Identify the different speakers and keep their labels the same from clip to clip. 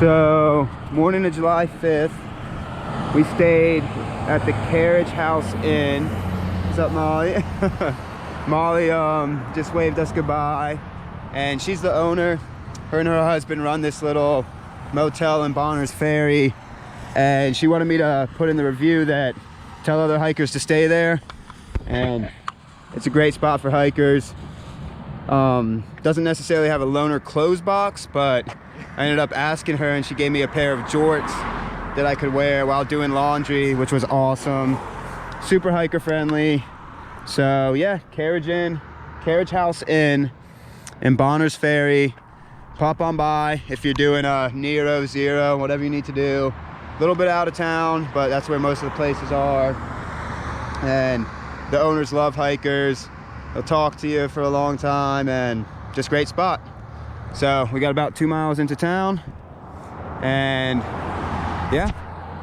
Speaker 1: So, morning of July 5th, we stayed at the Carriage House Inn. What's up, Molly? Molly just waved us goodbye, and she's the owner. Her and her husband run this little motel in Bonners Ferry, and she wanted me to put in the review that tell other hikers to stay there, and it's a great spot for hikers. Doesn't necessarily have a loaner clothes box, but I ended up asking her and she gave me a pair of jorts that I could wear while doing laundry, which was awesome. Super hiker friendly. So yeah, Carriage House Inn in Bonners Ferry. Pop on by if you're doing a Nero, Zero, whatever you need to do. A little bit out of town, but that's where most of the places are. And the owners love hikers. They'll talk to you for a long time, and just great spot. So we got about 2 miles into town, and yeah,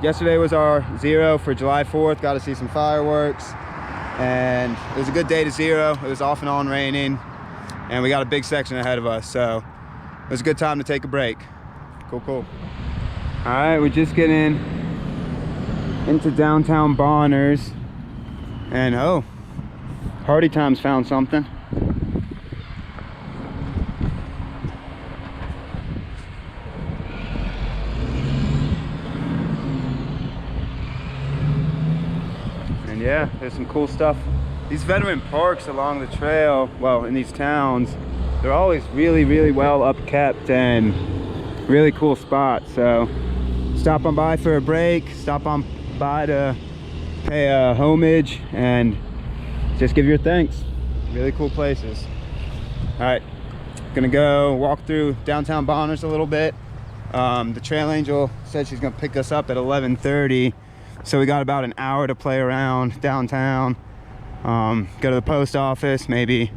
Speaker 1: yesterday was our zero for July 4th. Got to see some fireworks, and it was a good day to zero. It was off and on raining, and we got a big section ahead of us, so it was a good time to take a break. Cool. All right, we're just getting into downtown Bonners, and oh, Party Time's found something. And yeah, there's some cool stuff. These veteran parks along the trail, well, in these towns, they're always really well upkept and really cool spots. So stop on by for a break, stop on by to pay homage, and just give your thanks. Really cool places. All right, gonna go walk through downtown Bonners a little bit. The trail angel said she's gonna pick us up at 11:30, so we got about an hour to play around downtown. Go to the post office, maybe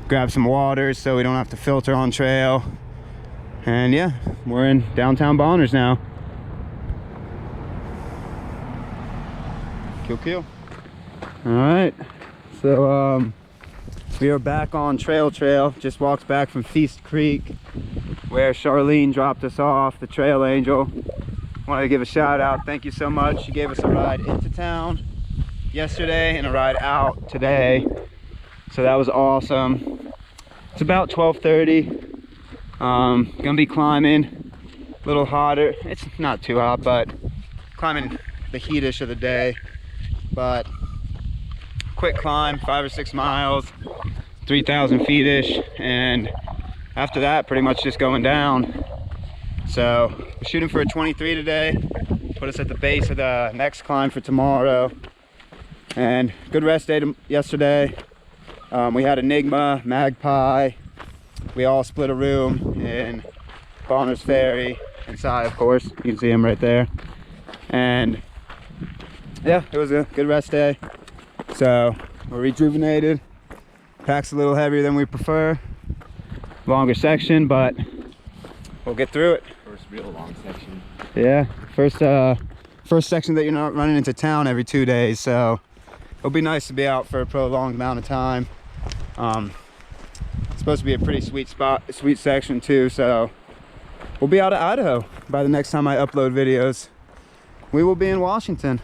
Speaker 1: grab some waters so we don't have to filter on trail. And yeah, we're in downtown Bonners now. Cool. All right, so we are back on trail. Just walked back from Feast Creek, where Charlene dropped us off, the trail angel. Wanted to give a shout out. Thank you so much. She gave us a ride into town yesterday and a ride out today, so that was awesome. It's about 12:30. Gonna be climbing a little hotter. It's not too hot, but climbing the heatish of the day. But quick climb, 5 or 6 miles, 3,000 feet ish, and after that pretty much just going down. So we're shooting for a 23 today, put us at the base of the next climb for tomorrow. And good rest day yesterday. We had Enigma, Magpie, we all split a room in Bonners Ferry inside, of course, you can see him right there. And yeah, it was a good rest day. So we're rejuvenated. Pack's a little heavier than we prefer. Longer section, but we'll get through it.
Speaker 2: First real long section.
Speaker 1: Yeah, first section that you're not running into town every 2 days. So it'll be nice to be out for a prolonged amount of time. It's supposed to be a pretty sweet section too. So we'll be out of Idaho by the next time I upload videos. We will be in Washington.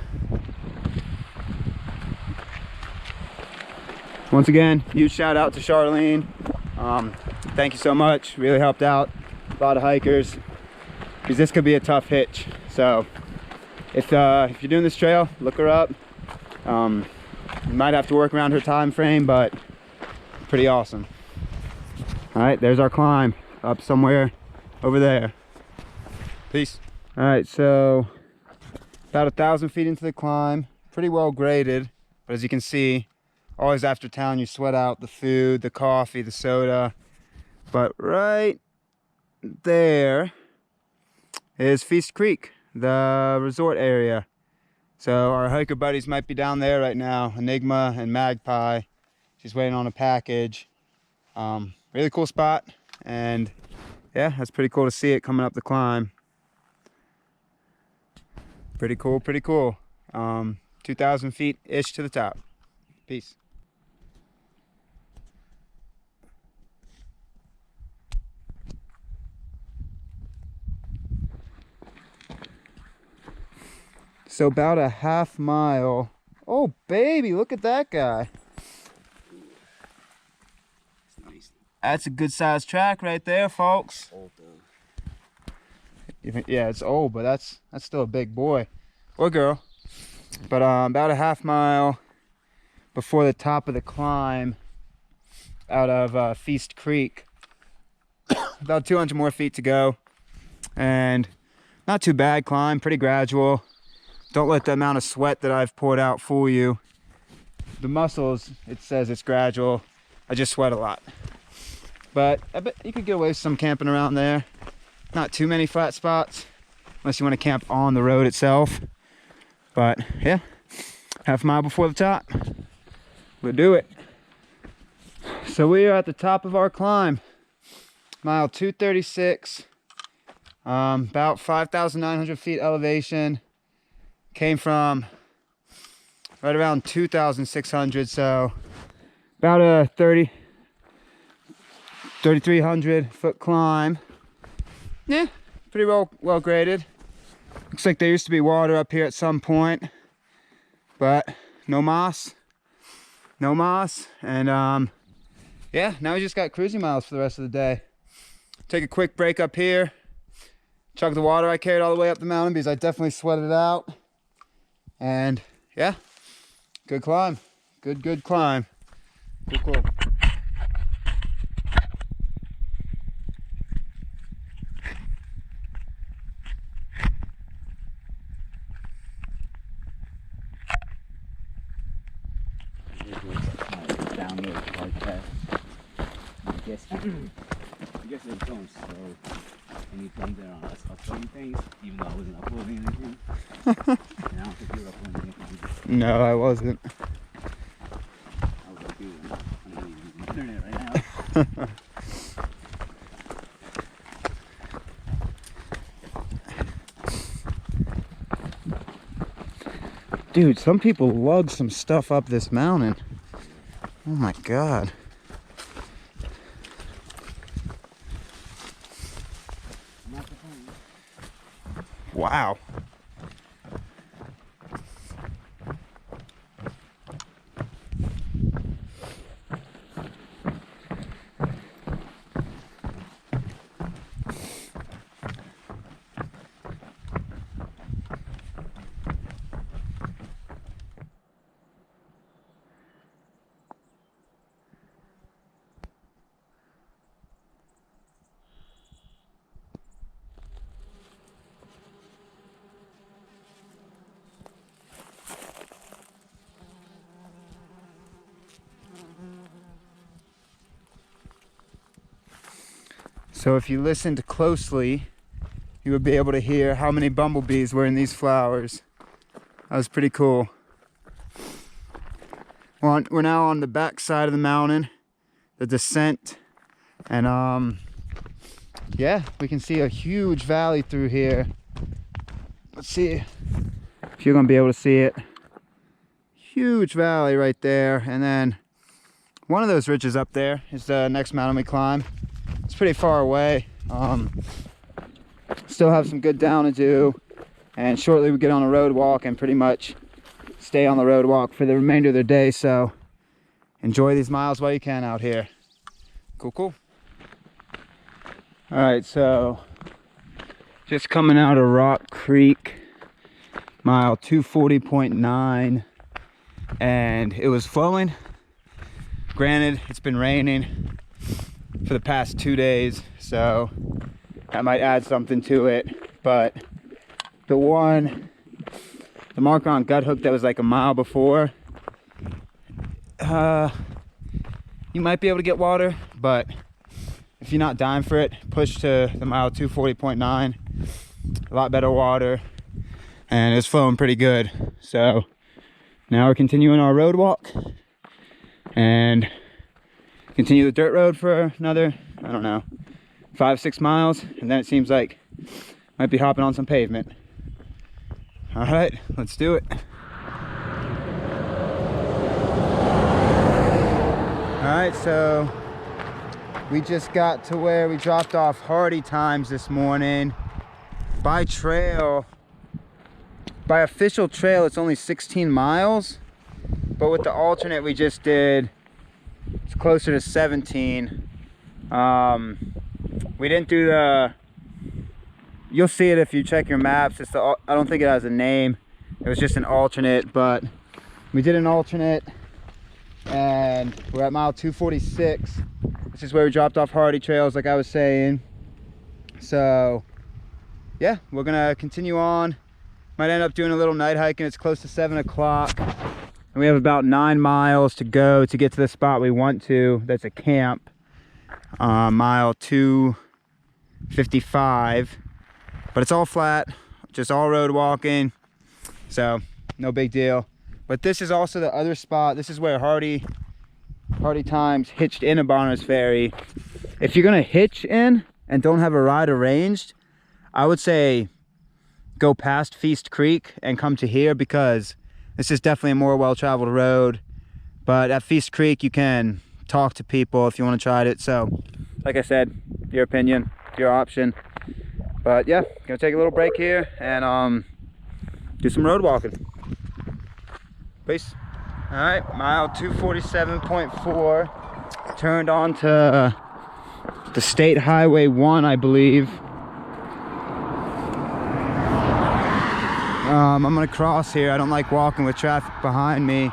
Speaker 1: Once again, huge shout out to Charlene. Thank you so much, really helped out a lot of hikers, because this could be a tough hitch. So if you're doing this trail, look her up. You might have to work around her time frame, but pretty awesome. All right, there's our climb up somewhere over there. Peace. All right, so about 1,000 feet into the climb, pretty well graded, but as you can see, always after town you sweat out the food, the coffee, the soda. But right there is Feast Creek, the resort area. So our hiker buddies might be down there right now, Enigma and Magpie. She's waiting on a package. Really cool spot, and yeah, that's pretty cool to see it coming up the climb. Pretty cool. 2,000 feet ish to the top. Peace. So about a half mile. Oh baby, look at that guy.
Speaker 2: Nice.
Speaker 1: That's a good sized track right there, folks.
Speaker 2: Old though.
Speaker 1: Yeah, it's old, but that's still a big boy or girl. But about a half mile before the top of the climb out of Fiest Creek. About 200 more feet to go, and not too bad climb, pretty gradual. Don't let the amount of sweat that I've poured out fool you. The muscles, it says it's gradual. I just sweat a lot. But I bet you could get away with some camping around there. Not too many flat spots, unless you want to camp on the road itself. But yeah, half a mile before the top. We'll do it. So we are at the top of our climb. Mile 236. About 5,900 feet elevation. Came from right around 2,600, so about a 3,300 foot climb. Yeah, pretty well graded. Looks like there used to be water up here at some point, but no moss, and yeah, now we just got cruising miles for the rest of the day. Take a quick break up here, chug the water I carried all the way up the mountain because I definitely sweated it out. And yeah, good climb, good climb. Cool.
Speaker 2: Download podcast. I guess they're filmed, so anything there on us uploading things, even though I wasn't uploading anything. And I don't think you were uploading anything.
Speaker 1: No, I wasn't.
Speaker 2: I was like, dude, I'm not even using the internet right now.
Speaker 1: Dude, some people lug some stuff up this mountain. Oh my God. Wow. So if you listened closely, you would be able to hear how many bumblebees were in these flowers. That was pretty cool. We're now on the back side of the mountain, the descent, and yeah, we can see a huge valley through here. Let's see if you're gonna be able to see it. Huge valley right there, and then one of those ridges up there is the next mountain we climb. It's pretty far away. Still have some good down to do, and shortly we get on a road walk and pretty much stay on the road walk for the remainder of the day. So enjoy these miles while you can out here. Cool. All right, so just coming out of Rock Creek, mile 240.9, and it was flowing. Granted, it's been raining for the past 2 days, so that might add something to it. But the marker on Gut Hook that was like a mile before, you might be able to get water, but if you're not dying for it, push to the mile 240.9. A lot better water, and it's flowing pretty good. So now we're continuing our road walk and continue the dirt road for another, I don't know, 5-6 miles, and then it seems like might be hopping on some pavement. All right, let's do it. All right, so we just got to where we dropped off Hardy Times this morning. By trail, by official trail it's only 16 miles, but with the alternate we just did, it's closer to 17. We didn't do the, you'll see it if you check your maps, it's the, I don't think it has a name, it was just an alternate, but we did an alternate and we're at mile 246, which is where we dropped off Hardy trails like I was saying. So yeah, we're gonna continue on. Might end up doing a little night hiking. It's close to 7 o'clock and we have about 9 miles to go to get to the spot we want to. That's a camp, mile 255, but it's all flat, just all road walking, so no big deal. But this is also the other spot. This is where Hardy Times hitched in a Bonner's Ferry. If you're gonna hitch in and don't have a ride arranged, I would say go past Fiest Creek and come to here, because this is definitely a more well-traveled road. But at Fiest Creek you can talk to people if you want to try it. So like I said, your opinion, your option. But yeah, gonna take a little break here and do some road walking. Peace. All right, mile 247.4, turned on to the State Highway 1, I believe. I'm gonna cross here. I don't like walking with traffic behind me,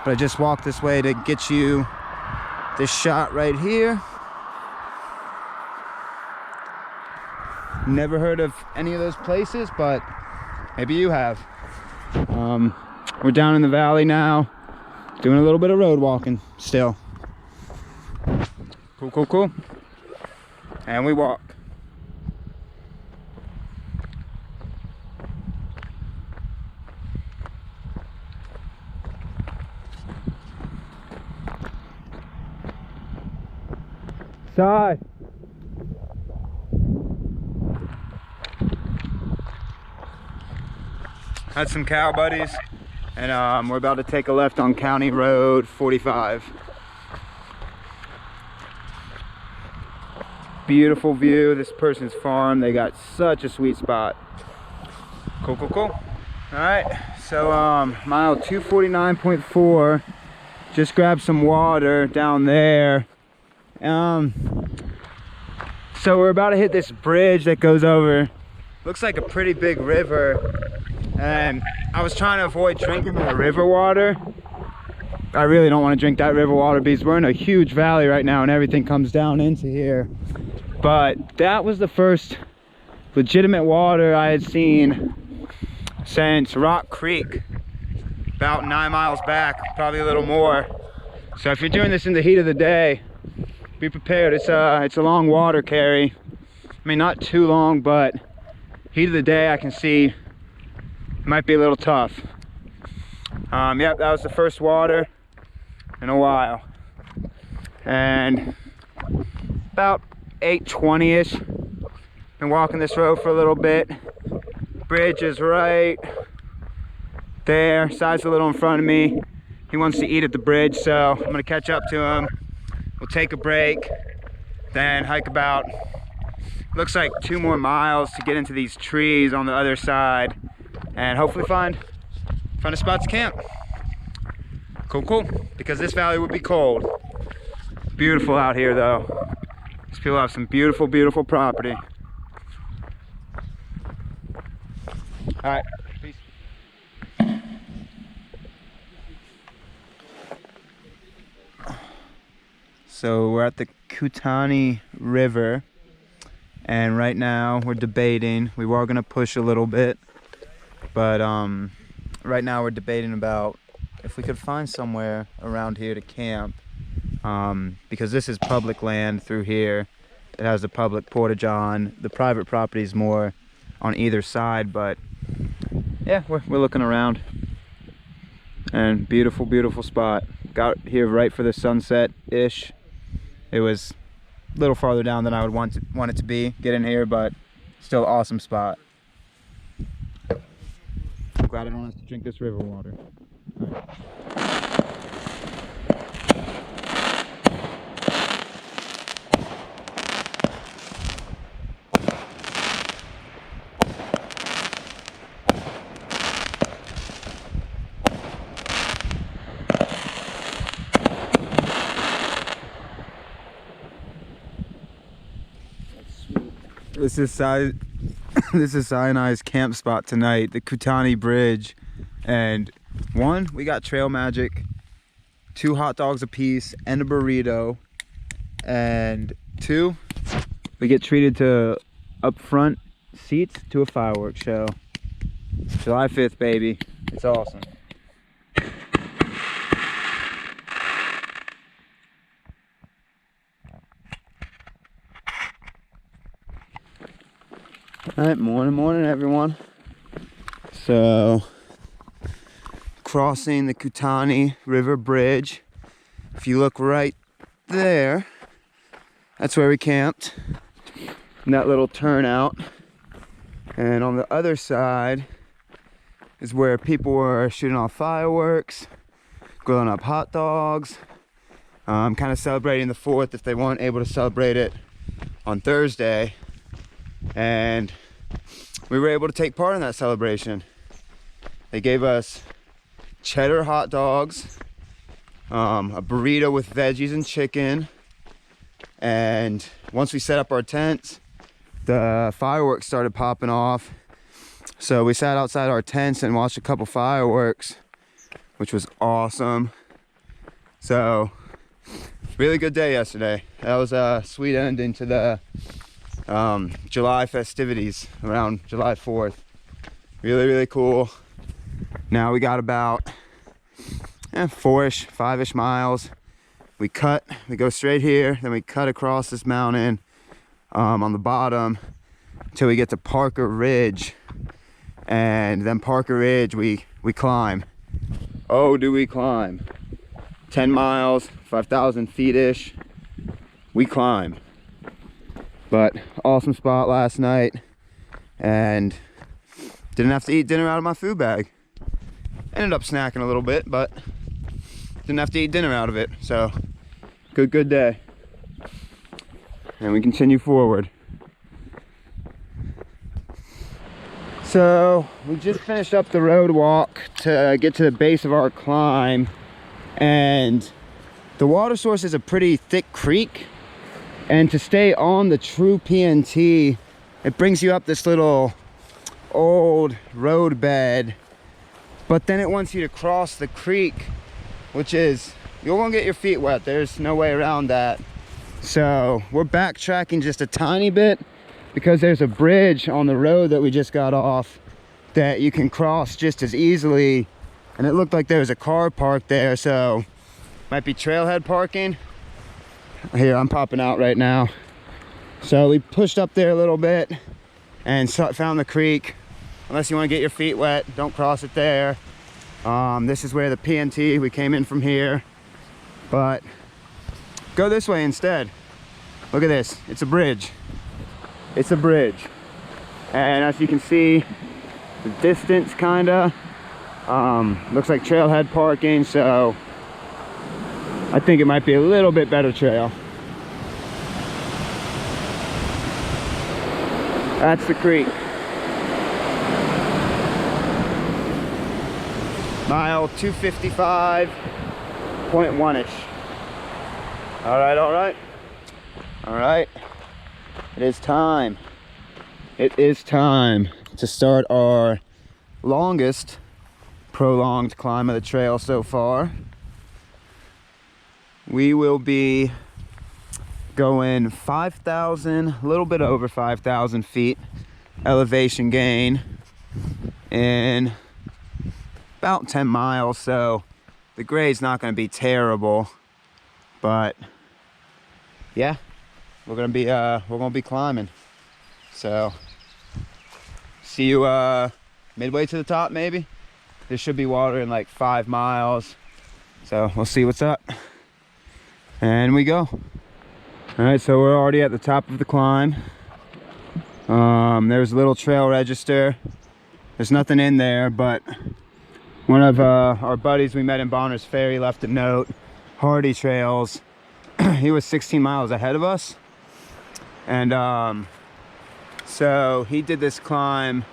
Speaker 1: but I just walked this way to get you this shot right here. Never heard of any of those places, but maybe you have. We're down in the valley now, doing a little bit of road walking still. Cool, cool, cool. And we walk. Side. Had some cow buddies, and we're about to take a left on County Road 45. Beautiful view. This person's farm, they got such a sweet spot. Cool, cool, cool. All right, so mile 249.4, just grabbed some water down there. So we're about to hit this bridge that goes over, looks like a pretty big river, and I was trying to avoid drinking the river water. I really don't want to drink that river water because we're in a huge valley right now and everything comes down into here. But that was the first legitimate water I had seen since Rock Creek, about 9 miles back, probably a little more. So if you're doing this in the heat of the day, be prepared. It's a long water carry. I mean, not too long, but heat of the day I can see might be a little tough. Yep, that was the first water in a while. And about 8:20ish. Been walking this road for a little bit. Bridge is right there. Side's a little in front of me. He wants to eat at the bridge, so I'm gonna catch up to him. We'll take a break, then hike about, looks like 2 more miles to get into these trees on the other side, and hopefully find a spot to camp. Cool, cool, because this valley would be cold. Beautiful out here though. These people have some beautiful, beautiful property. All right, peace. So we're at the Kootenai River, and right now we're debating. We were gonna push a little bit, but right now we're debating about if we could find somewhere around here to camp, because this is public land through here. It has a public portage on. The private property is more on either side, but yeah, we're looking around. And beautiful, beautiful spot. Got here right for the sunset-ish. It was a little farther down than I would want it to be, get in here, but still awesome spot. I'm glad I don't have to drink this river water. All right. This is Sinai's camp spot tonight, the Kootenai Bridge. And 1, we got trail magic, 2 hot dogs apiece and a burrito. And 2, we get treated to up front seats to a fireworks show. July 5th, baby. It's awesome. All right, morning everyone. So, crossing the Kootenai River Bridge. If you look right there, that's where we camped, in that little turnout. And on the other side is where people were shooting off fireworks, grilling up hot dogs, kind of celebrating the 4th if they weren't able to celebrate it on Thursday. And we were able to take part in that celebration. They gave us cheddar hot dogs, a burrito with veggies and chicken, and once we set up our tents, the fireworks started popping off. So we sat outside our tents and watched a couple fireworks, which was awesome. So really good day yesterday. That was a sweet ending to the July festivities around July 4th. Really cool. Now we got about 4-ish, 5-ish miles. We go straight here, then we cut across this mountain on the bottom until we get to Parker Ridge. And then Parker Ridge we climb. Oh, do we climb. 10 miles, 5,000 feet-ish. We climb. But awesome spot last night, and didn't have to eat dinner out of my food bag. Ended up snacking a little bit, but didn't have to eat dinner out of it. So good day. And we continue forward. So we just finished up the road walk to get to the base of our climb, and the water source is a pretty thick creek. And to stay on the true PNT, it brings you up this little old road bed, but then it wants you to cross the creek, which is, you're gonna get your feet wet. There's no way around that. So we're backtracking just a tiny bit because there's a bridge on the road that we just got off that you can cross just as easily. And it looked like there was a car parked there, so might be trailhead parking. Here, I'm popping out right now. So we pushed up there a little bit and found the creek. Unless you want to get your feet wet, don't cross it there. This is where the PNT, we came in from here, but go this way instead. Look at this, it's a bridge. It's a bridge. And as you can see, the distance kinda, looks like trailhead parking, so I think it might be a little bit better trail. That's the creek. Mile 255.1-ish. All right. It is time. It is time to start our longest prolonged climb of the trail so far. We will be going 5,000, a little bit over 5,000 feet elevation gain in about 10 miles. So the grade's not going to be terrible, but yeah, we're going to be climbing. So see you midway to the top maybe. There should be water in like 5 miles. So we'll see what's up. And we go. All right, so we're already at the top of the climb. There's a little trail register. There's nothing in there, but one of our buddies we met in Bonner's Ferry left a note. Hardy Trails. He was 16 miles ahead of us. And so he did this climb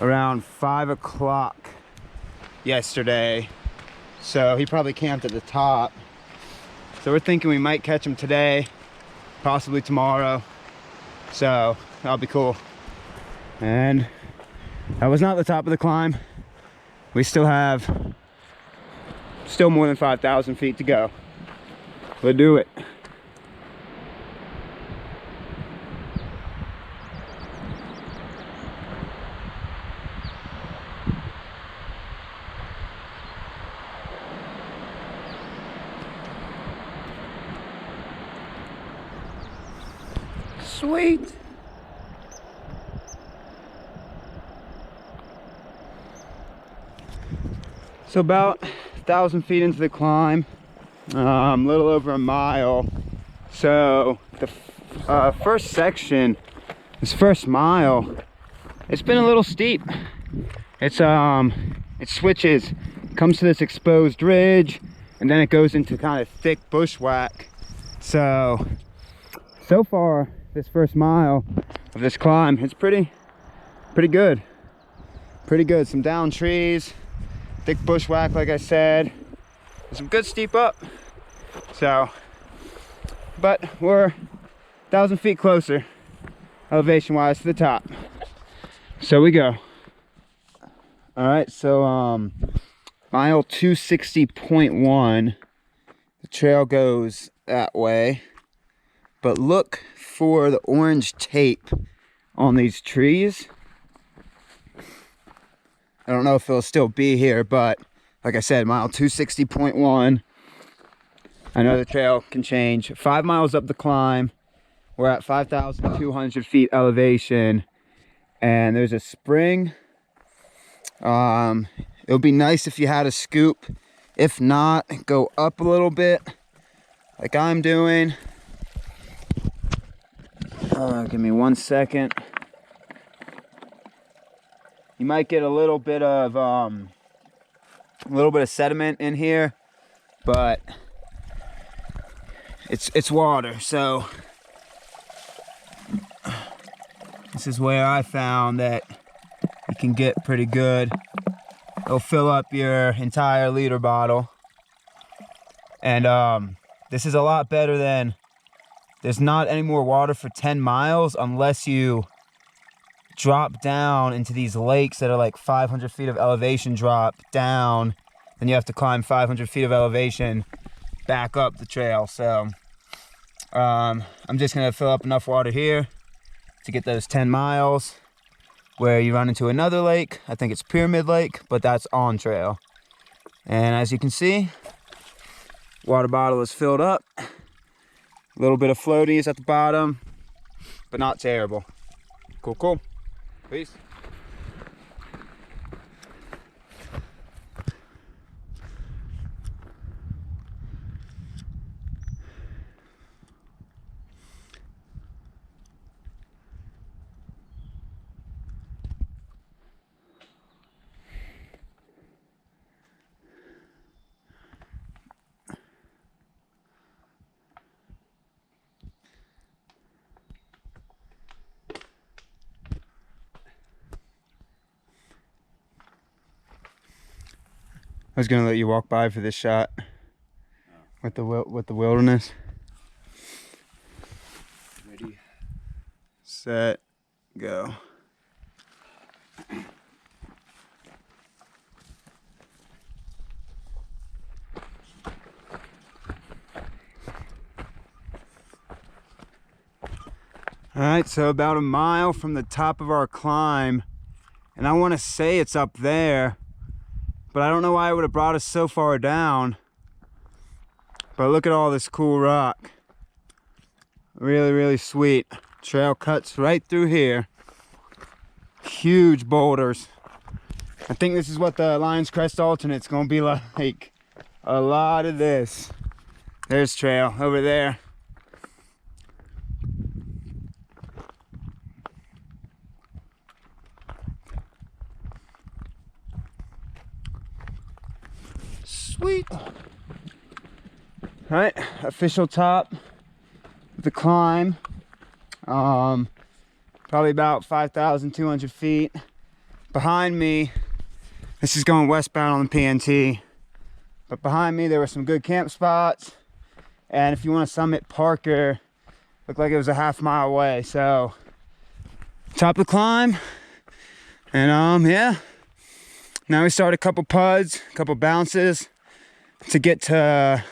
Speaker 1: around 5 o'clock yesterday. So he probably camped at the top. So we're thinking we might catch him today, possibly tomorrow. So That'll be cool. And that was not the top of the climb. We still more than 5,000 feet to go. Let's do it. Sweet. So about 1,000 feet into the climb, a little over a mile. So the first section, this first mile, it's been a little steep. It switches, comes to this exposed ridge, and then it goes into kind of thick bushwhack. So far, this first mile of this climb, it's pretty good. Pretty good. Some down trees, thick bushwhack, like I said. Some good steep up. So, but we're 1,000 feet closer, elevation-wise, to the top. So we go. All right, so mile 260.1. The trail goes that way. But look for the orange tape on these trees. I don't know if it'll still be here, but like I said, mile 260.1. I know the trail can change. 5 miles up the climb, we're at 5,200 feet elevation, and there's a spring. It would be nice if you had a scoop. If not, go up a little bit, like I'm doing. Give me 1 second. You might get a little bit of sediment in here, but it's water. So this is where I found that you can get pretty good. It'll fill up your entire liter bottle, and this is a lot better than. There's not any more water for 10 miles unless you drop down into these lakes that are like 500 feet of elevation drop down. Then you have to climb 500 feet of elevation back up the trail. So I'm just gonna fill up enough water here to get those 10 miles where you run into another lake. I think it's Pyramid Lake, but that's on trail. And as you can see, water bottle is filled up. A little bit of floaties at the bottom, but not terrible. Cool. Peace. I was gonna let you walk by for this shot with the wilderness.
Speaker 2: Ready,
Speaker 1: set, go. All right, so about a mile from the top of our climb, and I want to say it's up there, but I don't know why it would have brought us so far down. But look at all this cool rock. Really sweet. Trail cuts right through here. Huge boulders. I think this is what the Lion's Crest alternate's gonna be like. A lot of this. There's trail over there. Sweet. All right, official top of the climb. Probably about 5,200 feet. Behind me, this is going westbound on the PNT, but behind me there were some good camp spots. And if you want to summit Parker, looked like it was a half mile away. So top of the climb. And yeah, now we start a couple puds, a couple bounces to get to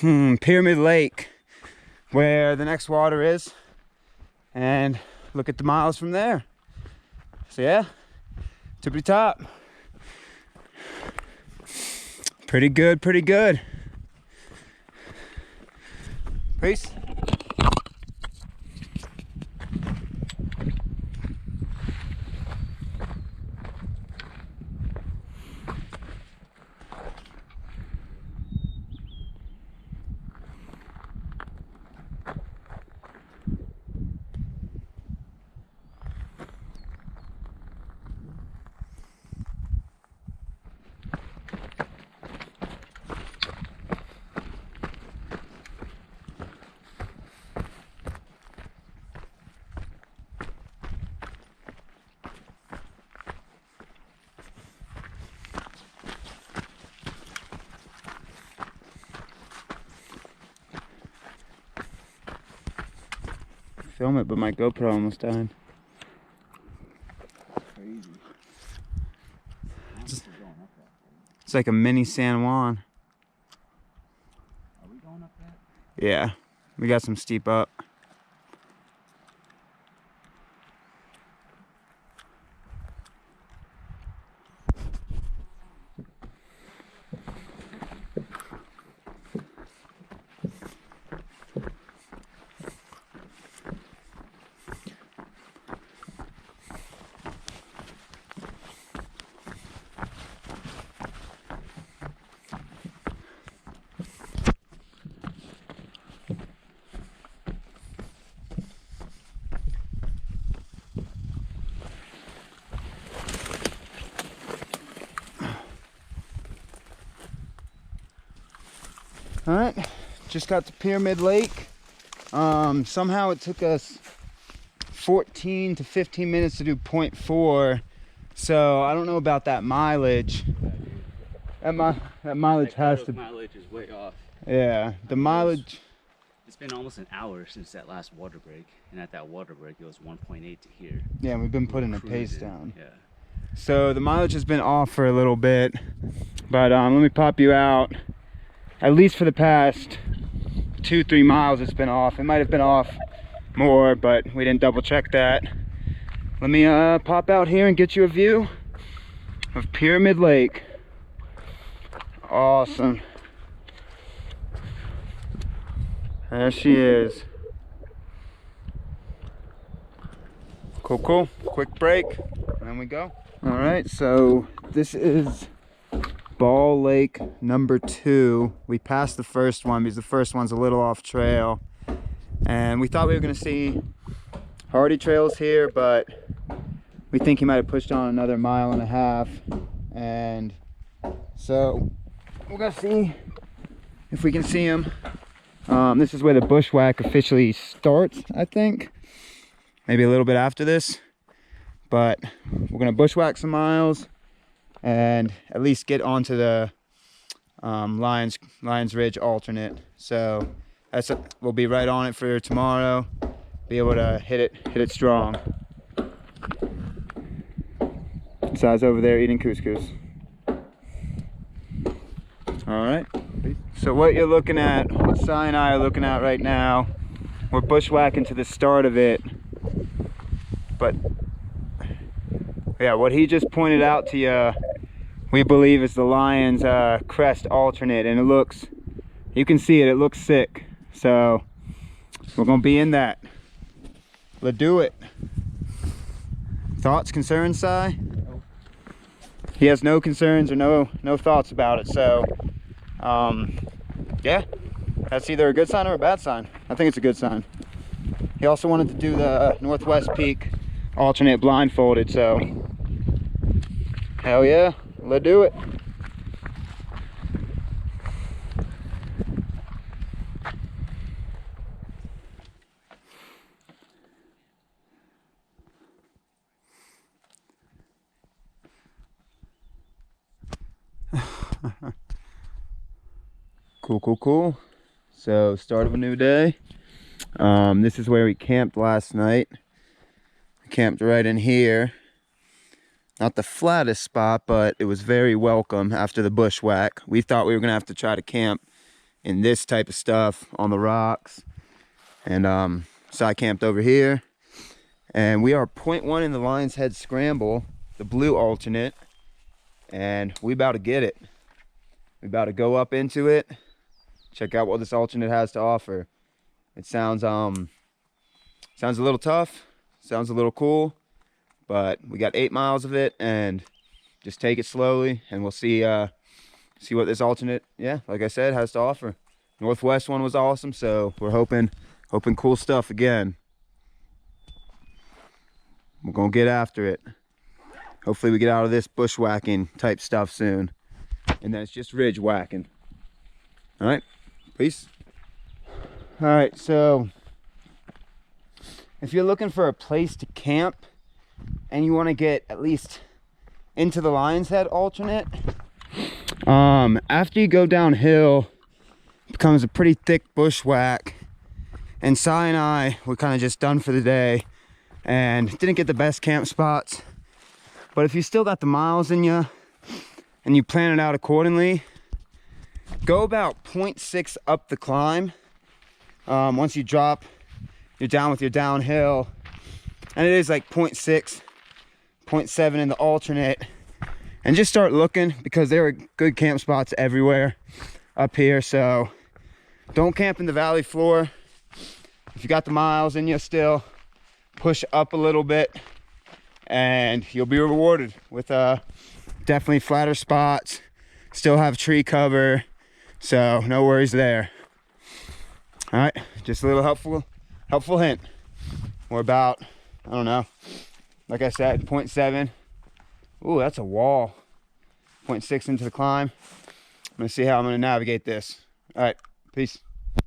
Speaker 1: Pyramid Lake, where the next water is, and look at the miles from there. So yeah, tippity top. Pretty good, pretty good. Peace. Film it, but my GoPro almost died.
Speaker 2: Crazy.
Speaker 1: It's like a mini San Juan.
Speaker 2: Are we going up that?
Speaker 1: Yeah, we got some steep up. All right, just got to Pyramid Lake. Somehow it took us 14 to 15 minutes to do 0.4. So I don't know about that mileage. That mileage has to.
Speaker 2: Mileage is way off.
Speaker 1: Yeah, the mileage.
Speaker 2: It's been almost an hour since that last water break, and at that water break it was 1.8 to here.
Speaker 1: Yeah, we've been putting the pace down.
Speaker 2: Yeah.
Speaker 1: So the mileage has been off for a little bit, but let me pop you out. At least for the past 2-3 miles it's been off. It might have been off more, but we didn't double check that. Let me pop out here and get you a view of Pyramid Lake. Awesome. There she is. Cool, cool. Quick break, and then we go. All right, so this is Ball Lake number 2. We passed the first one because the first one's a little off trail, and we thought we were going to see hardy trails here, but we think he might have pushed on another 1.5 miles, and so we're going to see if we can see him. This is where the bushwhack officially starts, I think, maybe a little bit after this, but we're going to bushwhack some miles and at least get onto the Lions Ridge alternate. So we'll be right on it for tomorrow. Be able to hit it strong. Si's over there eating couscous. All right. So what you're looking at, what Si and I are looking at right now, we're bushwhacking to the start of it, but yeah, what he just pointed out to you, we believe is the Lions Crest alternate, and it looks, you can see it, it looks sick. So we're gonna be in that. Let's do it. Thoughts, concerns, Si?
Speaker 2: No.
Speaker 1: He has no concerns or no thoughts about it. So yeah, that's either a good sign or a bad sign. I think it's a good sign. He also wanted to do the Northwest Peak alternate blindfolded, so hell yeah, let's do it. Cool. So start of a new day. This is where we camped last night. Camped right in here. Not the flattest spot, but it was very welcome after the bushwhack. We thought we were gonna have to try to camp in this type of stuff on the rocks. And so I camped over here. And we are 0.1 in the Lion's Head Scramble, the blue alternate. And we about to get it. We about to go up into it. Check out what this alternate has to offer. It sounds a little tough, sounds a little cool, but we got 8 miles of it, and just take it slowly, and we'll see what this alternate, yeah, like I said, has to offer. Northwest one was awesome, so we're hoping cool stuff again. We're gonna get after it. Hopefully we get out of this bushwhacking type stuff soon, and then it's just ridge whacking. All right, peace. All right, so if you're looking for a place to camp and you want to get at least into the Lion's Head alternate, after you go downhill, it becomes a pretty thick bushwhack. And Sai and I were kind of just done for the day and didn't get the best camp spots. But if you still got the miles in you and you plan it out accordingly, go about 0.6 up the climb. Once you drop, you're down with your downhill, and it is like 0.6, 0.7 in the alternate. And just start looking, because there are good camp spots everywhere up here. So don't camp in the valley floor. If you got the miles in you still, push up a little bit and you'll be rewarded with definitely flatter spots, still have tree cover, so no worries there. All right, just a little helpful hint. We're about, I don't know, like I said, 0.7. Ooh, that's a wall. 0.6 into the climb. I'm gonna see how I'm gonna navigate this. All right, peace.